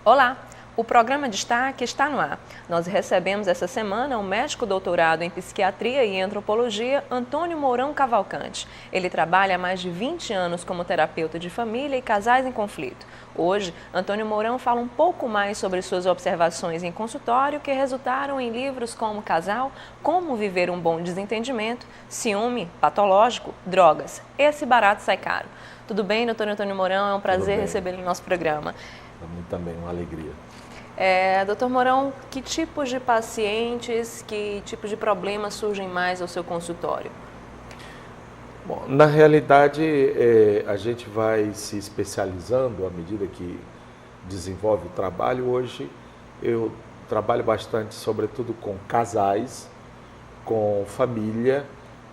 Olá! O programa Destaque está no ar. Nós recebemos essa semana um médico doutorado em psiquiatria e antropologia, Antônio Mourão Cavalcante. Ele trabalha há mais de 20 anos como terapeuta de família e casais em conflito. Hoje, Antônio Mourão fala um pouco mais sobre suas observações em consultório que resultaram em livros como Casal, Como Viver um Bom Desentendimento, Ciúme, Patológico, Drogas. Esse barato sai caro. Tudo bem, doutor Antônio Mourão? É um prazer recebê-lo no nosso programa. Para mim também, uma alegria. Doutor Mourão, que tipos de pacientes, que tipos de problemas surgem mais ao seu consultório? Bom, na realidade, a gente vai se especializando à medida que desenvolve o trabalho. Hoje eu trabalho bastante, sobretudo com casais, com família,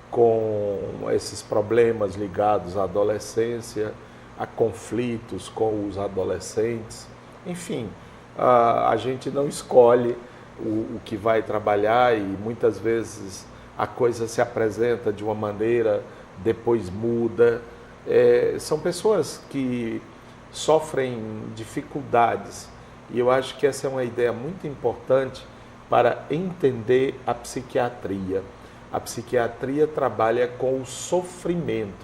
com esses problemas ligados à adolescência, a conflitos com os adolescentes, enfim. A gente não escolhe o que vai trabalhar e muitas vezes a coisa se apresenta de uma maneira, depois muda. São pessoas que sofrem dificuldades e eu acho que essa é uma ideia muito importante para entender a psiquiatria. A psiquiatria trabalha com o sofrimento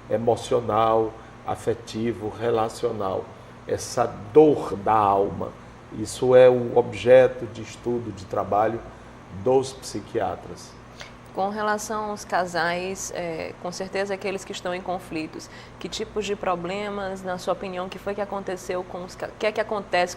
emocional, afetivo, relacional. Essa dor da alma, isso é o objeto de estudo, de trabalho dos psiquiatras. Com relação aos casais, com certeza aqueles que estão em conflitos, que tipos de problemas, na sua opinião, que acontece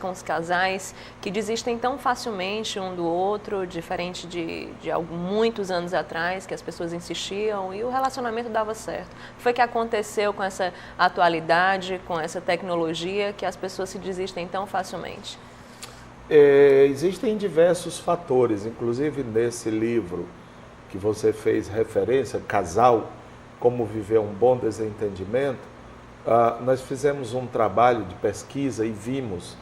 com os casais que desistem tão facilmente um do outro, diferente de muitos anos atrás, que as pessoas insistiam e o relacionamento dava certo? O que aconteceu com essa atualidade, com essa tecnologia, que as pessoas se desistem tão facilmente? Existem diversos fatores, inclusive nesse livro que você fez referência, Casal, Como Viver um Bom Desentendimento, nós fizemos um trabalho de pesquisa e vimos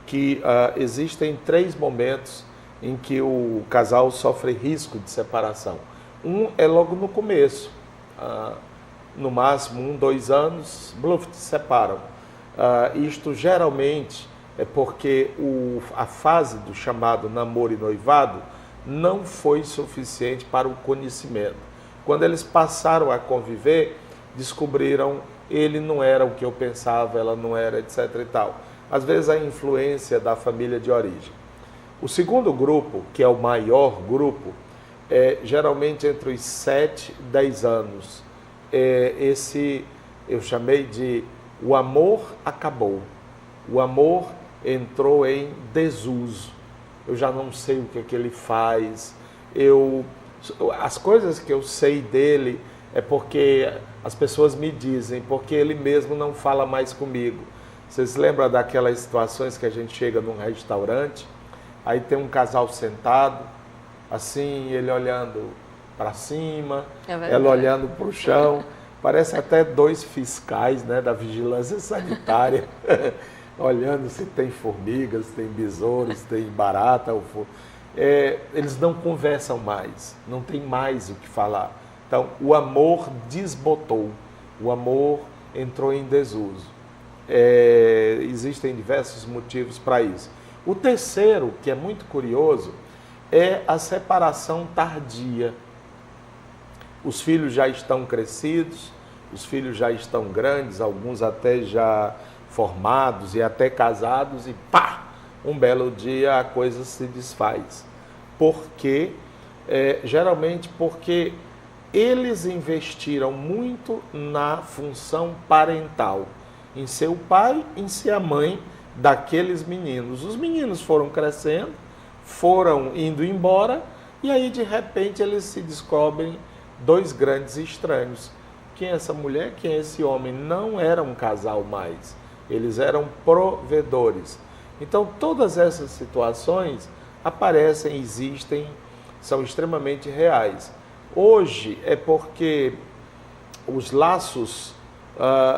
que existem 3 momentos em que o casal sofre risco de separação. Um é logo no começo, no máximo 1, 2 anos, se separam. Isto geralmente é porque a fase do chamado namoro e noivado não foi suficiente para o conhecimento. Quando eles passaram a conviver, descobriram ele não era o que eu pensava, ela não era, etc. e tal. Às vezes a influência da família de origem. O segundo grupo, que é o maior grupo, é geralmente entre os 7 e 10 anos. Esse eu chamei de o amor acabou. O amor entrou em desuso. Eu já não sei o que ele faz, as coisas que eu sei dele é porque as pessoas me dizem, porque ele mesmo não fala mais comigo. Vocês lembram daquelas situações que a gente chega num restaurante, aí tem um casal sentado, assim, ele olhando para cima, ela olhando para o chão, parece até 2 fiscais, né, da vigilância sanitária, olhando se tem formigas, se tem besouros, se tem barata. Eles não conversam mais, não tem mais o que falar. Então, o amor desbotou, o amor entrou em desuso. Existem diversos motivos para isso. O terceiro, que é muito curioso, é a separação tardia. Os filhos já estão crescidos, os filhos já estão grandes, alguns até já formados e até casados, e pá, um belo dia a coisa se desfaz. Geralmente porque eles investiram muito na função parental, em ser o pai, em ser a mãe daqueles meninos. Os meninos foram crescendo, foram indo embora, e aí de repente eles se descobrem 2 grandes estranhos. Quem é essa mulher, quem é esse homem? Não era um casal mais. Eles eram provedores. Então, todas essas situações aparecem, existem, são extremamente reais. Hoje é porque os laços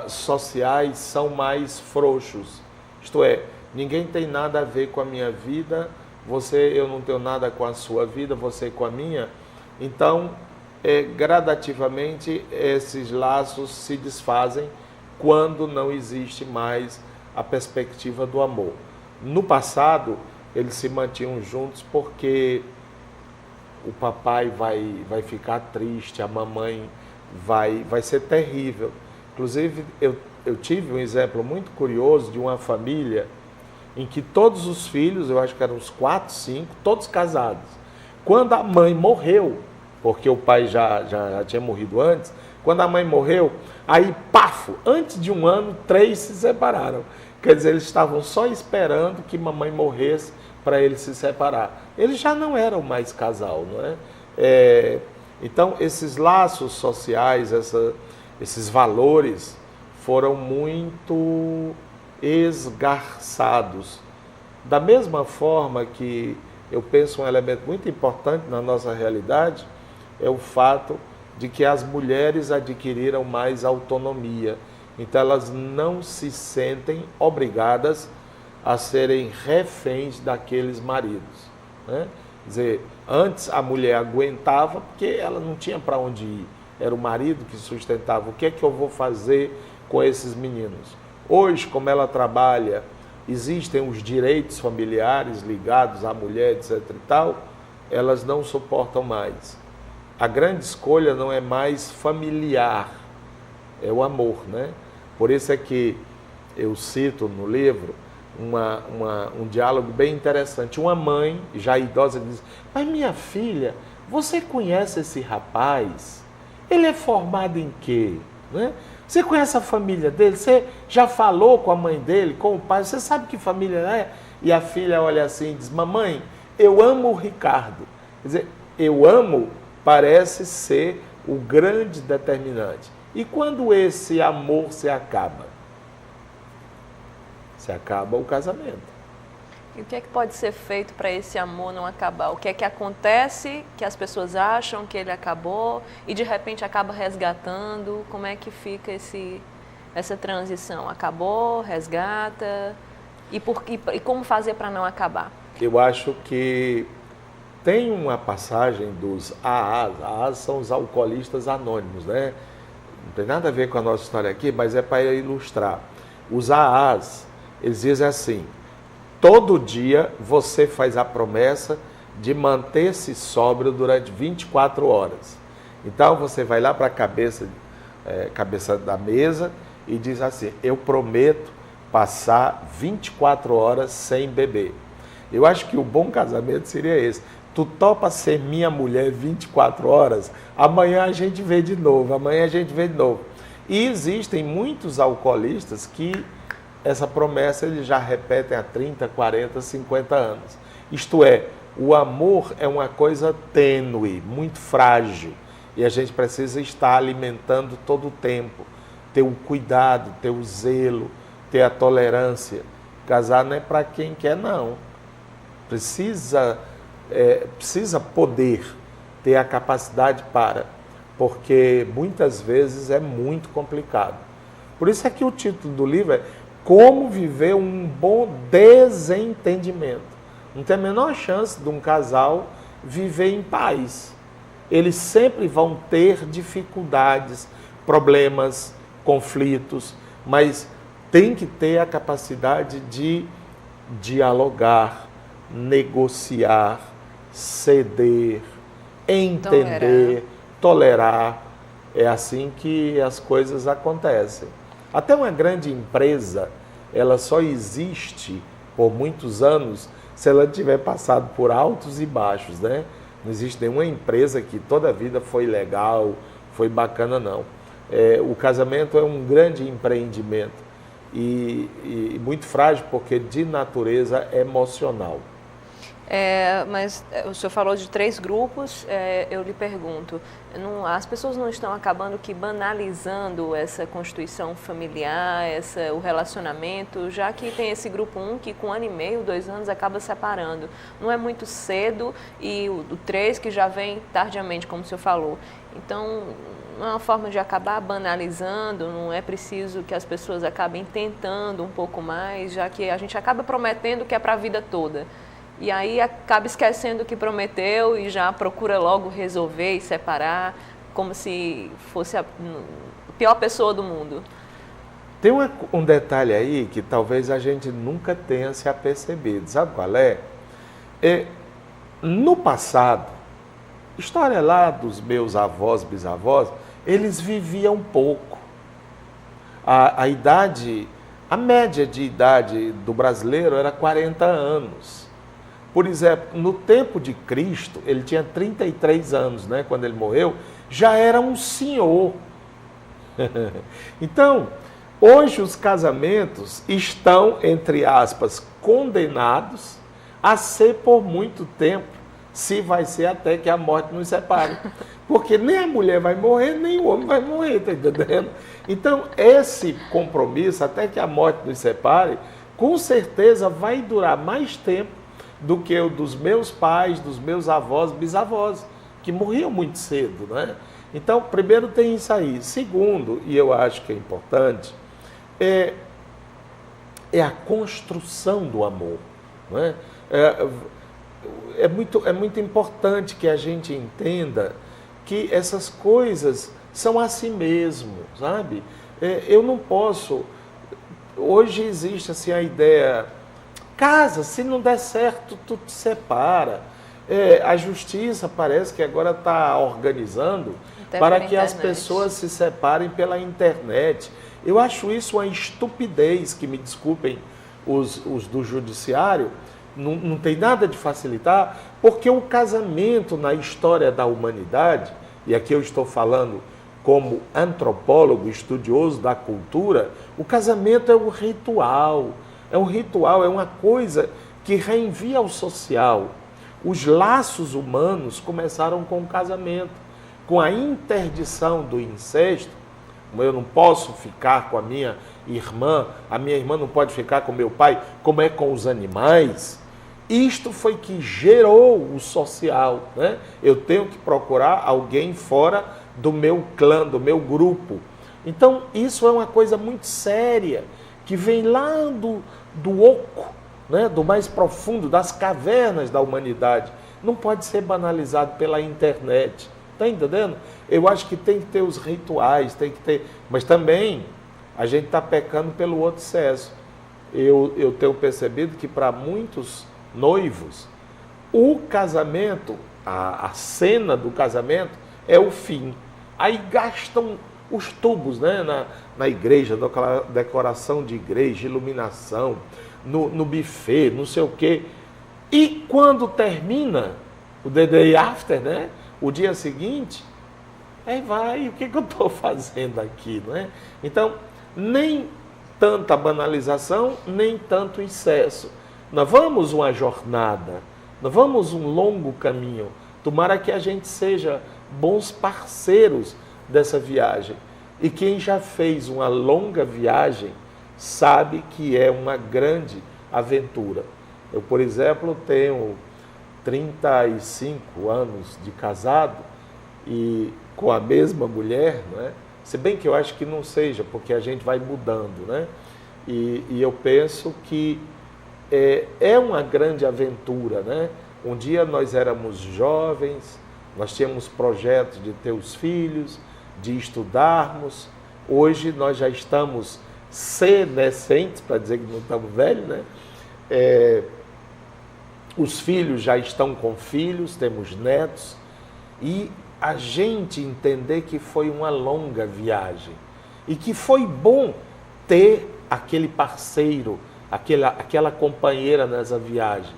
sociais são mais frouxos. Isto é, ninguém tem nada a ver com a minha vida, eu não tenho nada com a sua vida, você com a minha. Então, gradativamente, esses laços se desfazem quando não existe mais a perspectiva do amor. No passado, eles se mantinham juntos porque o papai vai ficar triste, a mamãe vai ser terrível. Inclusive, eu tive um exemplo muito curioso de uma família em que todos os filhos, eu acho que eram uns 4, 5, todos casados. Quando a mãe morreu, porque o pai já tinha morrido antes, quando a mãe morreu, aí, pafo, antes de um ano, 3 se separaram. Quer dizer, eles estavam só esperando que mamãe morresse para eles se separar. Eles já não eram mais casal, não é? Então, esses laços sociais, esses valores foram muito esgarçados. Da mesma forma que eu penso um elemento muito importante na nossa realidade é o fato de que as mulheres adquiriram mais autonomia. Então, elas não se sentem obrigadas a serem reféns daqueles maridos, né? Quer dizer, antes a mulher aguentava porque ela não tinha para onde ir. Era o marido que sustentava. O que é que eu vou fazer com esses meninos? Hoje, como ela trabalha, existem os direitos familiares ligados à mulher, etc. e tal, elas não suportam mais. A grande escolha não é mais familiar, é o amor, né? Por isso é que eu cito no livro um diálogo bem interessante. Uma mãe, já idosa, diz: mas minha filha, você conhece esse rapaz? Ele é formado em quê? Né? Você conhece a família dele? Você já falou com a mãe dele, com o pai? Você sabe que família é? E a filha olha assim e diz: mamãe, eu amo o Ricardo. Quer dizer, eu amo parece ser o grande determinante. E quando esse amor se acaba? Se acaba o casamento. E o que é que pode ser feito para esse amor não acabar? O que é que acontece que as pessoas acham que ele acabou e de repente acaba resgatando? Como é que fica essa transição? Acabou, resgata? E como fazer para não acabar? Eu acho que tem uma passagem dos AAs. AAs são os alcoolistas anônimos, né? Não tem nada a ver com a nossa história aqui, mas é para ilustrar. Os AAs, eles dizem assim: todo dia você faz a promessa de manter-se sóbrio durante 24 horas. Então você vai lá para a cabeça da mesa e diz assim: eu prometo passar 24 horas sem beber. Eu acho que o bom casamento seria esse: tu topa ser minha mulher 24 horas, amanhã a gente vê de novo, amanhã a gente vê de novo. E existem muitos alcoolistas que essa promessa eles já repetem há 30, 40, 50 anos. Isto é, o amor é uma coisa tênue, muito frágil, e a gente precisa estar alimentando todo o tempo, ter o cuidado, ter o zelo, ter a tolerância. Casar não é para quem quer, não. Precisa poder ter a capacidade porque muitas vezes é muito complicado. Por isso é que o título do livro é Como Viver um Bom Desentendimento. Não tem a menor chance de um casal viver em paz. Eles sempre vão ter dificuldades, problemas, conflitos, mas tem que ter a capacidade de dialogar, negociar, ceder, entender, tolerar. É assim que as coisas acontecem. Até uma grande empresa, ela só existe por muitos anos se ela tiver passado por altos e baixos, né? Não existe nenhuma empresa que toda a vida foi legal, foi bacana, não. O casamento é um grande empreendimento e muito frágil porque de natureza emocional. Mas o senhor falou de 3 grupos, eu lhe pergunto, as pessoas não estão acabando que banalizando essa constituição familiar, o relacionamento, já que tem esse grupo 1 que com 1 ano e meio, 2 anos acaba separando. Não é muito cedo e o 3 que já vem tardiamente, como o senhor falou. Então, não é uma forma de acabar banalizando, não é preciso que as pessoas acabem tentando um pouco mais, já que a gente acaba prometendo que é para a vida toda. E aí acaba esquecendo o que prometeu e já procura logo resolver e separar, como se fosse a pior pessoa do mundo. Tem um detalhe aí que talvez a gente nunca tenha se apercebido. Sabe qual é? No passado, história lá dos meus avós, bisavós, eles viviam pouco. A média de idade do brasileiro era 40 anos. Por exemplo, no tempo de Cristo, ele tinha 33 anos, né? Quando ele morreu, já era um senhor. Então, hoje os casamentos estão, entre aspas, condenados a ser por muito tempo, se vai ser até que a morte nos separe. Porque nem a mulher vai morrer, nem o homem vai morrer, tá entendendo? Então, esse compromisso, até que a morte nos separe, com certeza vai durar mais tempo do que o dos meus pais, dos meus avós, bisavós, que morriam muito cedo, né? Então, primeiro tem isso aí. Segundo, e eu acho que é importante, é a construção do amor, não é? É muito importante que a gente entenda que essas coisas são assim mesmo, sabe? Eu não posso... Hoje existe assim a ideia, casa, se não der certo, tu te separa. A justiça parece que agora está organizando para que as pessoas se separem pela internet. Eu acho isso uma estupidez, que me desculpem os do judiciário, não tem nada de facilitar, porque o casamento na história da humanidade, e aqui eu estou falando como antropólogo, estudioso da cultura, o casamento é um ritual, é uma coisa que reenvia ao social. Os laços humanos começaram com o casamento, com a interdição do incesto. Eu não posso ficar com a minha irmã não pode ficar com meu pai, como é com os animais. Isto foi que gerou o social, né? Eu tenho que procurar alguém fora do meu clã, do meu grupo. Então, isso é uma coisa muito séria, que vem lá do oco, né? Do mais profundo, das cavernas da humanidade. Não pode ser banalizado pela internet. Está entendendo? Eu acho que tem que ter os rituais, tem que ter... Mas também a gente está pecando pelo outro excesso. Eu tenho percebido que para muitos noivos, o casamento, a cena do casamento é o fim. Aí gastam os tubos, né, na igreja, decoração de igreja, iluminação, no buffet, não sei o quê. E quando termina o the day after, né, o dia seguinte, aí vai, o que eu estou fazendo aqui, não é? Então, nem tanta banalização, nem tanto excesso. Nós vamos uma jornada, nós vamos um longo caminho. Tomara que a gente seja bons parceiros dessa viagem. E quem já fez uma longa viagem sabe que é uma grande aventura. Eu, por exemplo, tenho 35 anos de casado e com a mesma mulher, né? Se bem que eu acho que não seja, porque a gente vai mudando, né? E eu penso que é uma grande aventura, né? Um dia nós éramos jovens, nós tínhamos projetos de ter os filhos, de estudarmos. Hoje nós já estamos senescentes, para dizer que não estamos velhos, né? Os filhos já estão com filhos, temos netos, e a gente entender que foi uma longa viagem e que foi bom ter aquele parceiro, aquela companheira nessa viagem,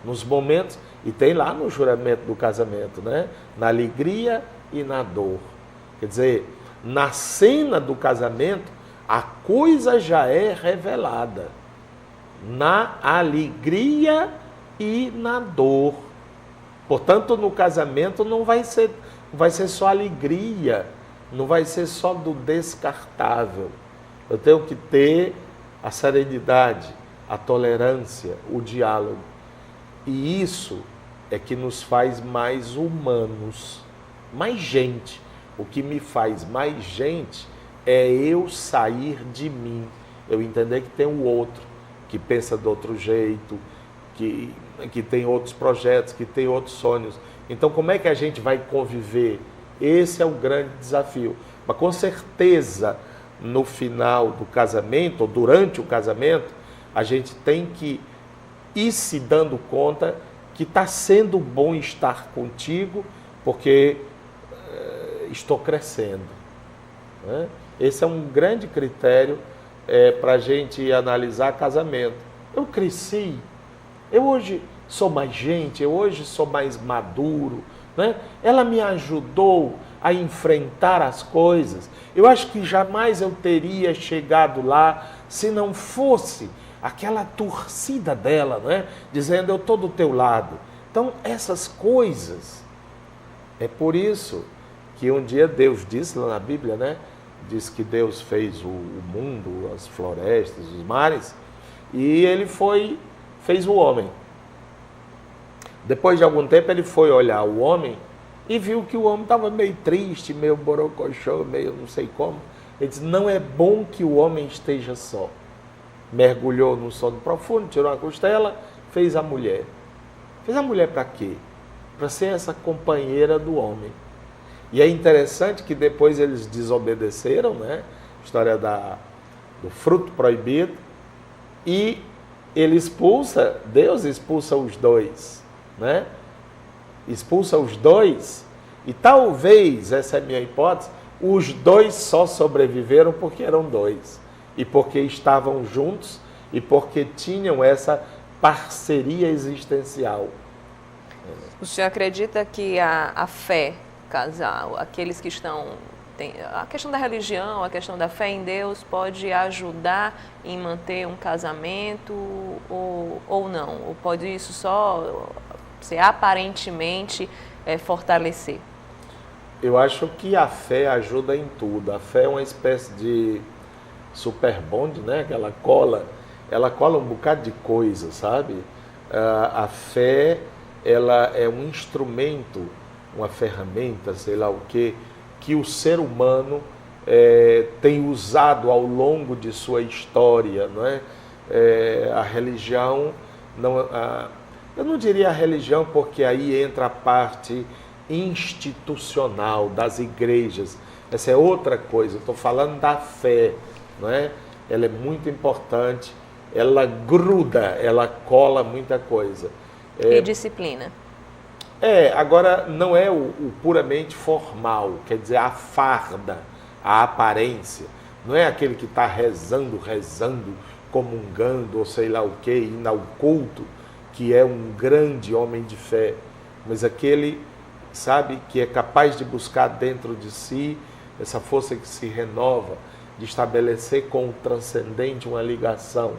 nos momentos, e tem lá no juramento do casamento, né? Na alegria e na dor. Quer dizer, na cena do casamento, a coisa já é revelada. Na alegria e na dor. Portanto, no casamento não vai ser só alegria, não vai ser só do descartável. Eu tenho que ter a serenidade, a tolerância, o diálogo. E isso é que nos faz mais humanos, mais gente. O que me faz mais gente é eu sair de mim, eu entender que tem o outro, que pensa de outro jeito, que tem outros projetos, que tem outros sonhos. Então, como é que a gente vai conviver? Esse é o grande desafio. Mas, com certeza, no final do casamento, ou durante o casamento, a gente tem que ir se dando conta que está sendo bom estar contigo, porque estou crescendo. Né? Esse é um grande critério para a gente analisar casamento. Eu cresci, eu hoje sou mais gente, eu hoje sou mais maduro, né? Ela me ajudou a enfrentar as coisas. Eu acho que jamais eu teria chegado lá se não fosse aquela torcida dela, né? Dizendo, eu estou do teu lado. Então, essas coisas, é por isso que um dia Deus disse lá na Bíblia, né? Diz que Deus fez o mundo, as florestas, os mares, e ele fez o homem. Depois de algum tempo ele foi olhar o homem e viu que o homem estava meio triste, meio borocochô, meio não sei como. Ele disse, não é bom que o homem esteja só. Mergulhou no sono profundo, tirou a costela, fez a mulher. Fez a mulher para quê? Para ser essa companheira do homem. E é interessante que depois eles desobedeceram, né? História do fruto proibido. E Deus expulsa os dois, né? Expulsa os dois. E talvez, essa é a minha hipótese, os dois só sobreviveram porque eram dois. E porque estavam juntos e porque tinham essa parceria existencial. O senhor acredita que a fé casal, aqueles que estão... a questão da religião, a questão da fé em Deus pode ajudar em manter um casamento ou não? Ou pode isso só ser aparentemente fortalecer? Eu acho que a fé ajuda em tudo. A fé é uma espécie de super bonde, né? Que ela cola um bocado de coisa, sabe? A fé, ela é um instrumento, uma ferramenta, sei lá o quê, que o ser humano tem usado ao longo de sua história, não é? A religião, eu não diria a religião porque aí entra a parte institucional das igrejas, essa é outra coisa, eu estou falando da fé, não é? Ela é muito importante, ela gruda, ela cola muita coisa. E disciplina? Agora não é o puramente formal, quer dizer, a farda, a aparência. Não é aquele que está rezando, comungando, ou sei lá o que, indo ao culto, que é um grande homem de fé. Mas aquele, sabe, que é capaz de buscar dentro de si essa força que se renova, de estabelecer com o transcendente uma ligação.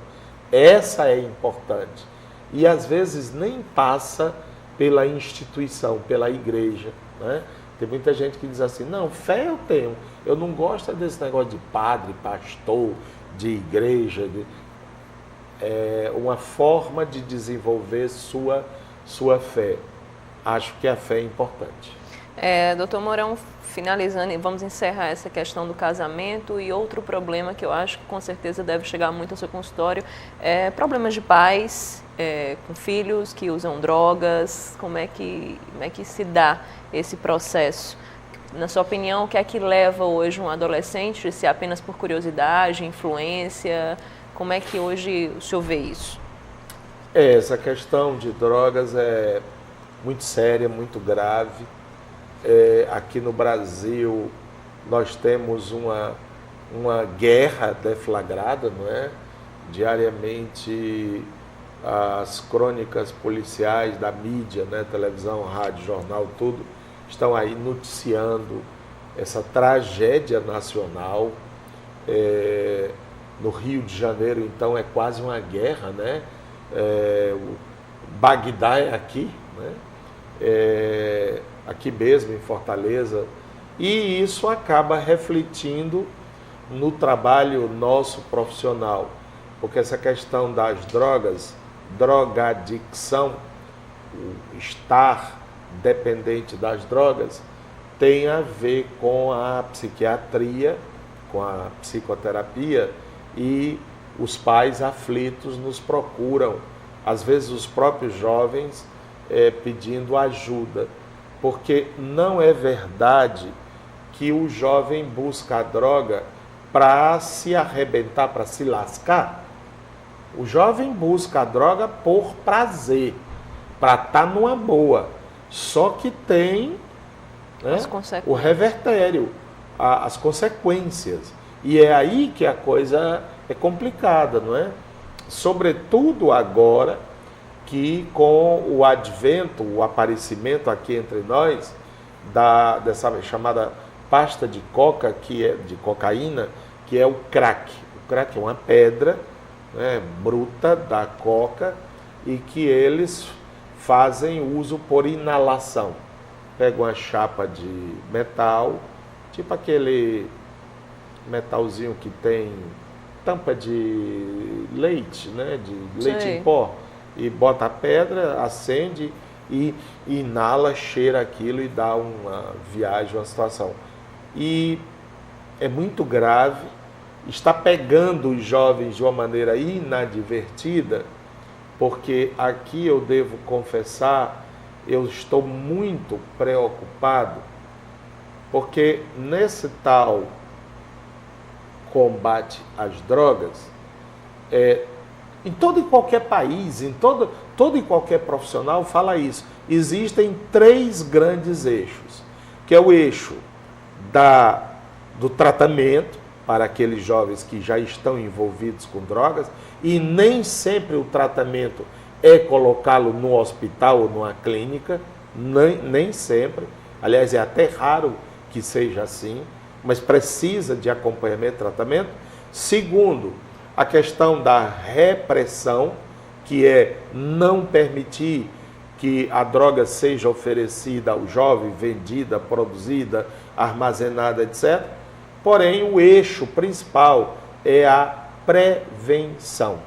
Essa é importante. E às vezes nem passa pela instituição, pela igreja, né? Tem muita gente que diz assim, não, fé eu tenho, eu não gosto desse negócio de padre, pastor, de igreja, é uma forma de desenvolver sua fé. Acho que a fé é importante. Doutor Mourão, finalizando, vamos encerrar essa questão do casamento e outro problema que eu acho que com certeza deve chegar muito ao seu consultório, problemas de pais com filhos que usam drogas, como é que se dá esse processo? Na sua opinião, o que é que leva hoje um adolescente, se é apenas por curiosidade, influência, como é que hoje o senhor vê isso? Essa questão de drogas é muito séria, muito grave. Aqui no Brasil nós temos uma guerra deflagrada, não é? Diariamente as crônicas policiais da mídia, né? Televisão, rádio, jornal, tudo, estão aí noticiando essa tragédia nacional. No Rio de Janeiro, então, é quase uma guerra, né? O Bagdá é aqui, né? Aqui mesmo, em Fortaleza, e isso acaba refletindo no trabalho nosso profissional, porque essa questão das drogas, drogadicção, o estar dependente das drogas, tem a ver com a psiquiatria, com a psicoterapia, e os pais aflitos nos procuram, às vezes os próprios jovens pedindo ajuda, porque não é verdade que o jovem busca a droga para se arrebentar, para se lascar. O jovem busca a droga por prazer, para estar numa boa. Só que tem, né, o revertério, as consequências. E é aí que a coisa é complicada, não é? Sobretudo agora que com o advento, o aparecimento aqui entre nós, dessa chamada pasta de coca, que é de cocaína, que é o crack. O crack é uma pedra, né, bruta da coca, e que eles fazem uso por inalação. Pegam uma chapa de metal, tipo aquele metalzinho que tem tampa de leite, né, de leite em pó, e bota a pedra, acende e inala, cheira aquilo e dá uma viagem, uma situação. E é muito grave, está pegando os jovens de uma maneira inadvertida, porque aqui eu devo confessar, eu estou muito preocupado, porque nesse tal combate às drogas, em todo e qualquer país, em todo e qualquer profissional fala isso, existem 3 grandes eixos, que é o eixo do tratamento para aqueles jovens que já estão envolvidos com drogas, e nem sempre o tratamento é colocá-lo no hospital ou numa clínica, nem sempre, aliás, é até raro que seja assim, mas precisa de acompanhamento e tratamento. Segundo, a questão da repressão, que é não permitir que a droga seja oferecida ao jovem, vendida, produzida, armazenada, etc. Porém, o eixo principal é a prevenção.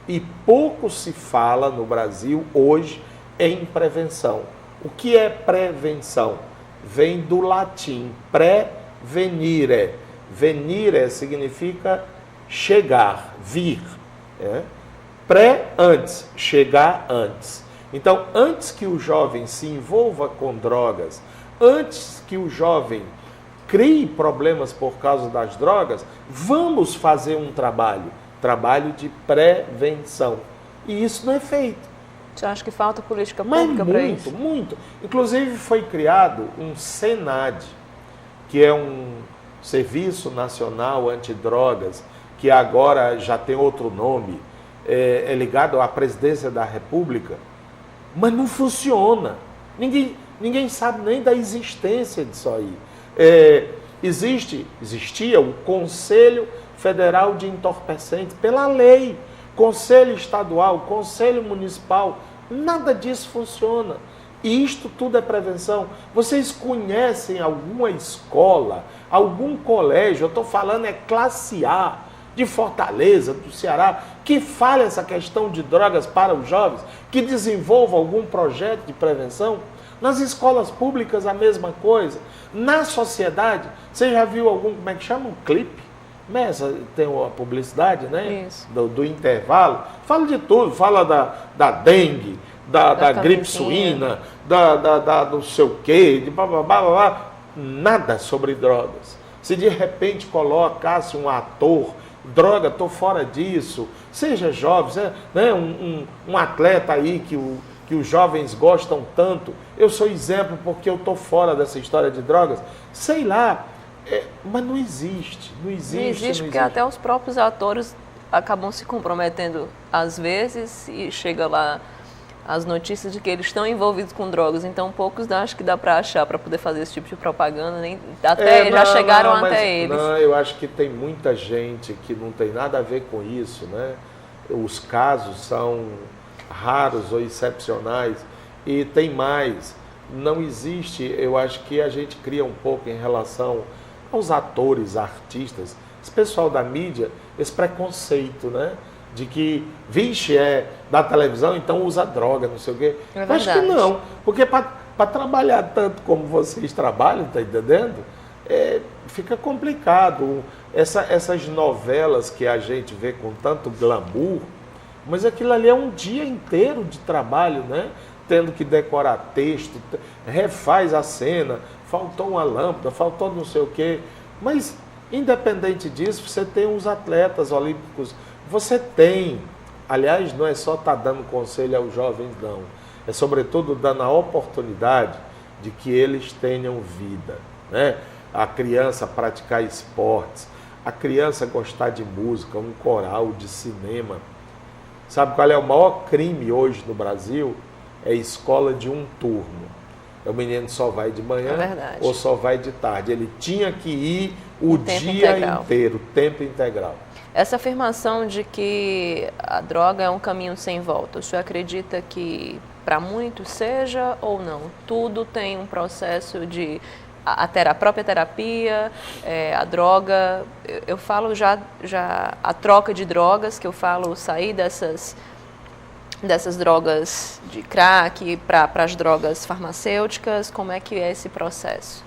E pouco se fala no Brasil hoje em prevenção. O que é prevenção? Vem do latim prevenire. Venire significa chegar, vir. Antes, chegar antes. Então, antes que o jovem se envolva com drogas, antes que o jovem crie problemas por causa das drogas, vamos fazer um trabalho de prevenção. E isso não é feito. Você acha que falta política pública para isso? Muito. Inclusive foi criado um SENAD, que é um Serviço Nacional Antidrogas, que agora já tem outro nome, é ligado à Presidência da República, mas não funciona. Ninguém sabe nem da existência disso aí. Existia o Conselho Federal de Entorpecentes, pela lei, Conselho Estadual, Conselho Municipal, nada disso funciona. E isto tudo é prevenção. Vocês conhecem alguma escola, algum colégio, eu estou falando classe A, de Fortaleza, do Ceará, que fale essa questão de drogas para os jovens, que desenvolva algum projeto de prevenção? Nas escolas públicas a mesma coisa. Na sociedade, você já viu como é que chama? Um clipe? Tem uma publicidade, né? Do intervalo. Fala de tudo, fala da dengue, da gripe suína, da não sei o quê, de blá, blá, blá, blá. Nada sobre drogas. Se de repente colocasse um ator, droga, estou fora disso, seja jovem, né? um atleta aí que os jovens gostam tanto, eu sou exemplo porque eu estou fora dessa história de drogas, sei lá, mas não existe. Não existe porque até os próprios atores acabam se comprometendo às vezes e chega lá as notícias de que eles estão envolvidos com drogas, então poucos acho que dá para achar para poder fazer esse tipo de propaganda, nem até já chegaram até eles. Não, eu acho que tem muita gente que não tem nada a ver com isso, né? Os casos são raros ou excepcionais e tem mais. Não existe, eu acho que a gente cria um pouco em relação aos atores, artistas, esse pessoal da mídia, esse preconceito, né? De que, vixe, da televisão, então usa droga, não sei o quê. É verdade. Acho que não, porque para trabalhar tanto como vocês trabalham, tá entendendo? Fica complicado. Essas novelas que a gente vê com tanto glamour, mas aquilo ali é um dia inteiro de trabalho, né? Tendo que decorar texto, refaz a cena, faltou uma lâmpada, faltou não sei o quê. Mas Independente disso, você tem os atletas olímpicos, você tem, aliás, não é só estar dando conselho aos jovens, não, é sobretudo dando a oportunidade de que eles tenham vida, né? A criança praticar esportes, a criança gostar de música, um coral, de cinema. Sabe qual é o maior crime hoje no Brasil? É escola de um turno. O menino só vai de manhã ou só vai de tarde. Ele tinha que ir o dia inteiro, tempo integral. Essa afirmação de que a droga é um caminho sem volta, o senhor acredita que para muitos seja ou não? Tudo tem um processo de... A própria terapia, a droga, eu falo já a troca de drogas, que eu falo sair dessas drogas de crack para as drogas farmacêuticas, como é que é esse processo?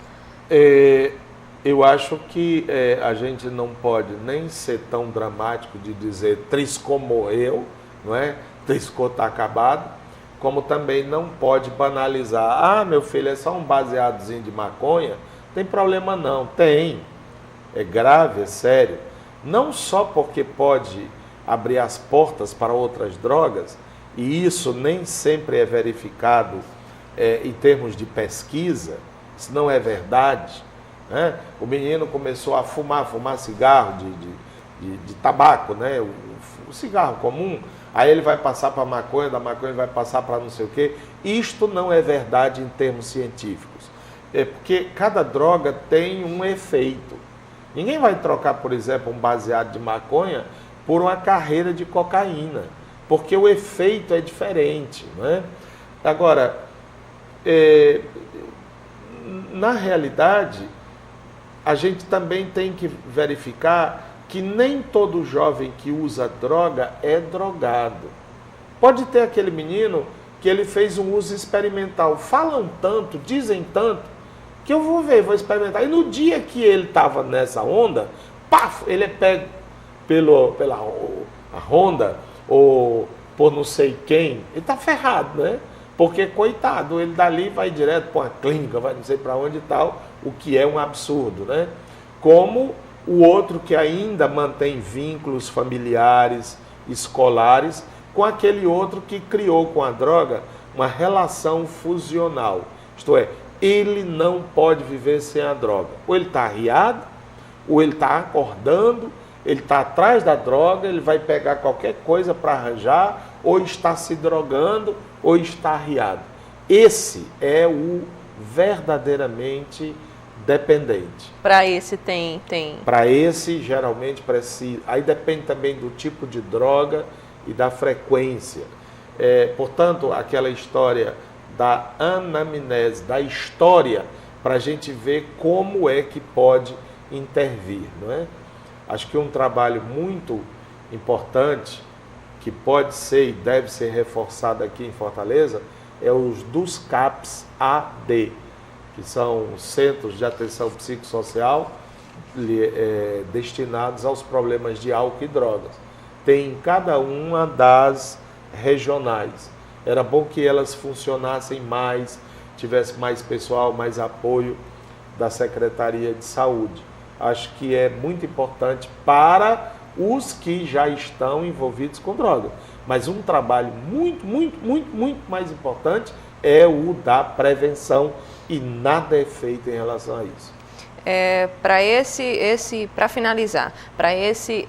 Eu acho que a gente não pode nem ser tão dramático de dizer Triscou morreu, não é? Triscou está acabado. Como também não pode banalizar, ah, meu filho, é só um baseadozinho de maconha, tem problema não, tem, é grave, é sério, não só porque pode abrir as portas para outras drogas, e isso nem sempre é verificado em termos de pesquisa, isso não é verdade, né? O menino começou a fumar cigarro de tabaco, né? O cigarro comum, aí ele vai passar para a maconha, da maconha ele vai passar para não sei o quê. Isto não é verdade em termos científicos. É porque cada droga tem um efeito. Ninguém vai trocar, por exemplo, um baseado de maconha por uma carreira de cocaína, porque o efeito é diferente, não é? Agora, na realidade, a gente também tem que verificar que nem todo jovem que usa droga é drogado. Pode ter aquele menino que ele fez um uso experimental. Falam tanto, dizem tanto, que eu vou ver, vou experimentar. E no dia que ele estava nessa onda, paf, ele é pego pela Honda ou por não sei quem. Ele está ferrado, né? Porque, coitado, ele dali vai direto para uma clínica, vai não sei para onde e tal, o que é um absurdo, né? Como o outro que ainda mantém vínculos familiares, escolares, com aquele outro que criou com a droga uma relação fusional. Isto é, ele não pode viver sem a droga. Ou ele está arriado, ou ele está acordando, ele está atrás da droga, ele vai pegar qualquer coisa para arranjar, ou está se drogando, ou está arriado. Esse é o verdadeiramente dependente. Para esse tem... Para esse, geralmente, precisa. Aí depende também do tipo de droga e da frequência. Portanto, aquela história da anamnese, da história, para a gente ver como é que pode intervir, não é? Acho que um trabalho muito importante, que pode ser e deve ser reforçado aqui em Fortaleza, é os dos CAPS AD, que são centros de atenção psicossocial destinados aos problemas de álcool e drogas. Tem em cada uma das regionais. Era bom que elas funcionassem mais, tivesse mais pessoal, mais apoio da Secretaria de Saúde. Acho que é muito importante para os que já estão envolvidos com droga. Mas um trabalho muito mais importante é o da prevenção, e nada é feito em relação a isso. Para finalizar, para esse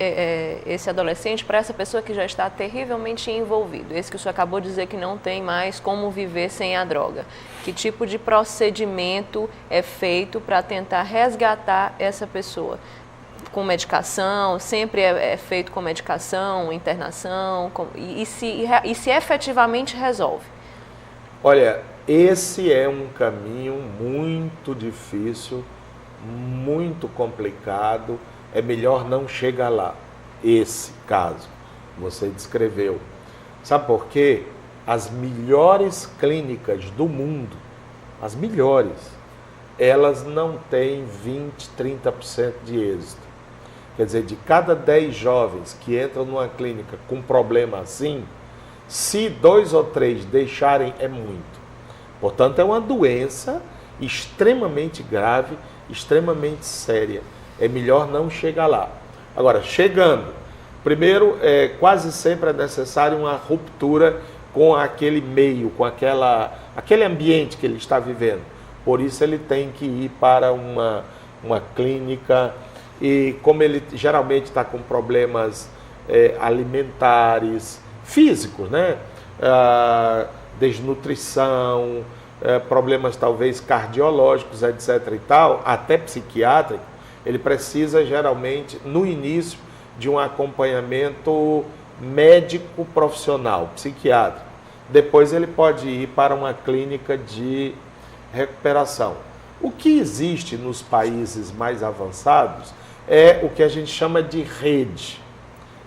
adolescente, para essa pessoa que já está terrivelmente envolvido, esse que o senhor acabou de dizer que não tem mais como viver sem a droga, que tipo de procedimento é feito para tentar resgatar essa pessoa? Com medicação, sempre é feito com medicação, internação, e se efetivamente resolve? Olha, esse é um caminho muito difícil, muito complicado, é melhor não chegar lá. Esse caso você descreveu. Sabe por quê? As melhores clínicas do mundo, as melhores, elas não têm 20, 30% de êxito. Quer dizer, de cada 10 jovens que entram numa clínica com problema assim, se 2 ou 3 deixarem, é muito. Portanto, é uma doença extremamente grave, extremamente séria. é melhor não chegar lá. Agora, chegando, primeiro, quase sempre é necessário uma ruptura com aquele meio, com aquele ambiente que ele está vivendo. Por isso ele tem que ir para uma clínica e como ele geralmente está com problemas alimentares, físicos, né? Desnutrição, problemas talvez cardiológicos, etc. e tal, até psiquiátrico, ele precisa geralmente, no início, de um acompanhamento médico profissional, psiquiátrico. Depois ele pode ir para uma clínica de recuperação. O que existe nos países mais avançados é o que a gente chama de rede.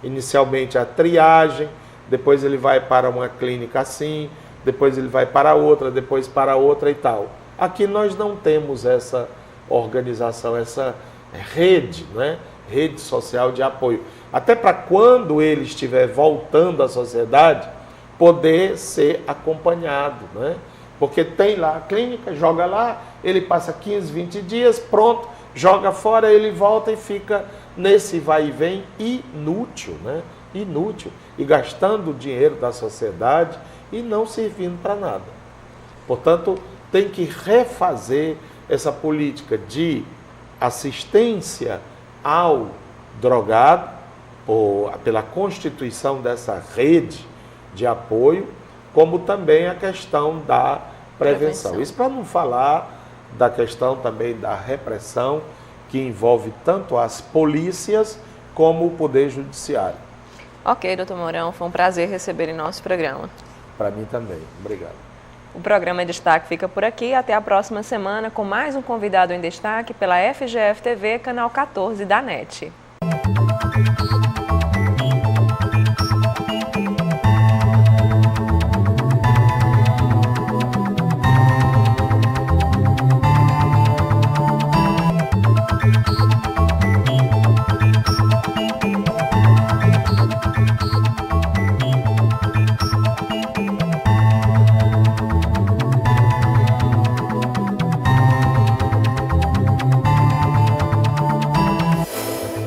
Inicialmente a triagem, depois ele vai para uma clínica assim, depois ele vai para outra, depois para outra e tal. Aqui nós não temos essa organização, essa rede, né? Rede social de apoio. Até para quando ele estiver voltando à sociedade, poder ser acompanhado, né? Porque tem lá a clínica, joga lá, ele passa 15, 20 dias, pronto, joga fora, ele volta e fica nesse vai e vem inútil, né? Inútil. E gastando o dinheiro da sociedade e não servindo para nada. Portanto, tem que refazer essa política de assistência ao drogado, ou pela constituição dessa rede de apoio, como também a questão da prevenção. Isso para não falar da questão também da repressão, que envolve tanto as polícias como o Poder Judiciário. Ok, doutor Mourão, foi um prazer receber em nosso programa. Para mim também. Obrigado. O programa Destaque fica por aqui. Até a próxima semana com mais um convidado em destaque pela FGF TV, canal 14 da NET.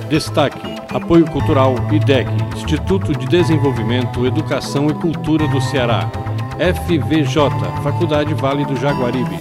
Destaque, Apoio Cultural IDEC, Instituto de Desenvolvimento, Educação e Cultura do Ceará. FVJ, Faculdade Vale do Jaguaribe.